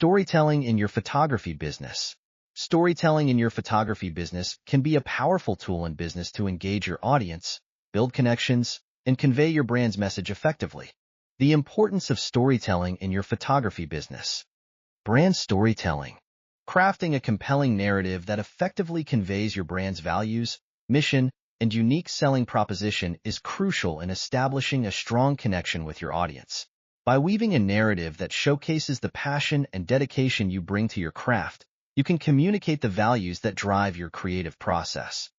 Storytelling in your photography business. Storytelling in your photography business can be a powerful tool in business to engage your audience, build connections, and convey your brand's message effectively. The importance of storytelling in your photography business. Brand storytelling. Crafting a compelling narrative that effectively conveys your brand's values, mission, and unique selling proposition is crucial in establishing a strong connection with your audience. By weaving a narrative that showcases the passion and dedication you bring to your craft, you can communicate the values that drive your creative process.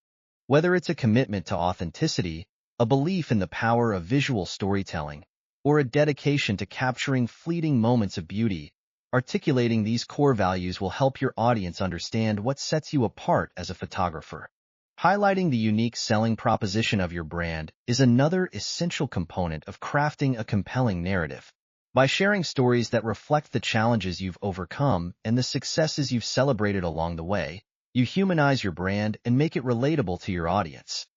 Whether it's a commitment to authenticity, a belief in the power of visual storytelling, or a dedication to capturing fleeting moments of beauty, articulating these core values will help your audience understand what sets you apart as a photographer. Highlighting the unique selling proposition of your brand is another essential component of crafting a compelling narrative. By sharing stories that reflect the challenges you've overcome and the successes you've celebrated along the way, you humanize your brand and make it relatable to your audience.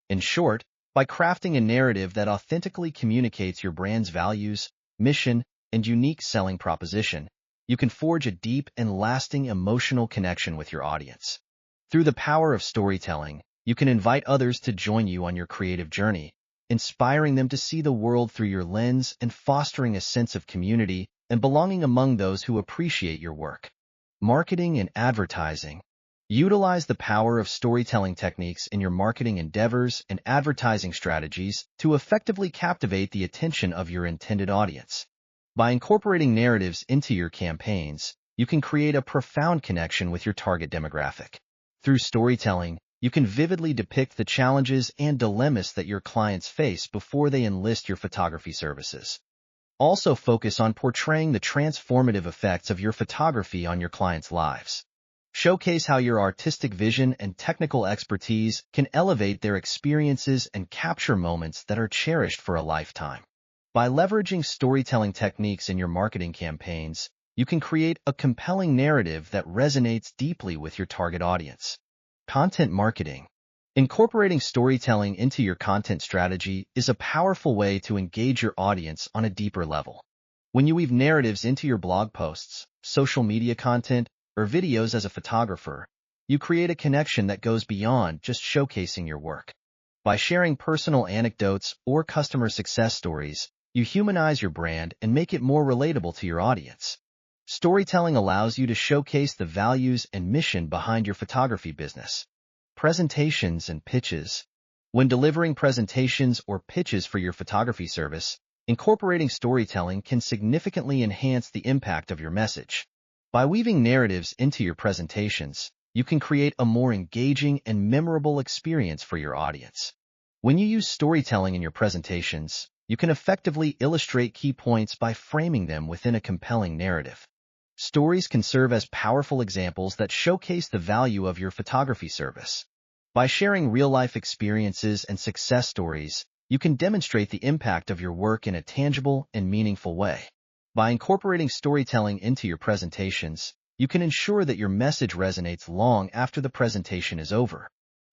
In short, by crafting a narrative that authentically communicates your brand's values, mission, and unique selling proposition, you can forge a deep and lasting emotional connection with your audience. Through the power of storytelling, you can invite others to join you on your creative journey, inspiring them to see the world through your lens and fostering a sense of community and belonging among those who appreciate your work. Marketing and advertising. Utilize the power of storytelling techniques in your marketing endeavors and advertising strategies to effectively captivate the attention of your intended audience. By incorporating narratives into your campaigns, you can create a profound connection with your target demographic. Through storytelling, you can vividly depict the challenges and dilemmas that your clients face before they enlist your photography services. Also focus on portraying the transformative effects of your photography on your clients' lives. Showcase how your artistic vision and technical expertise can elevate their experiences and capture moments that are cherished for a lifetime. By leveraging storytelling techniques in your marketing campaigns, you can create a compelling narrative that resonates deeply with your target audience. Content marketing. Incorporating storytelling into your content strategy is a powerful way to engage your audience on a deeper level. When you weave narratives into your blog posts, social media content, or videos as a photographer, you create a connection that goes beyond just showcasing your work. By sharing personal anecdotes or customer success stories, you humanize your brand and make it more relatable to your audience. Storytelling allows you to showcase the values and mission behind your photography business. Presentations and pitches. When delivering presentations or pitches for your photography service, incorporating storytelling can significantly enhance the impact of your message. By weaving narratives into your presentations, you can create a more engaging and memorable experience for your audience. When you use storytelling in your presentations, you can effectively illustrate key points by framing them within a compelling narrative. Stories can serve as powerful examples that showcase the value of your photography service. By sharing real-life experiences and success stories, you can demonstrate the impact of your work in a tangible and meaningful way. By incorporating storytelling into your presentations, you can ensure that your message resonates long after the presentation is over.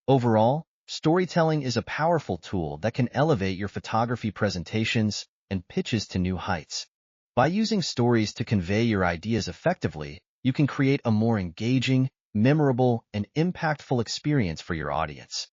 Overall, storytelling is a powerful tool that can elevate your photography presentations and pitches to new heights. By using stories to convey your ideas effectively, you can create a more engaging, memorable, and impactful experience for your audience.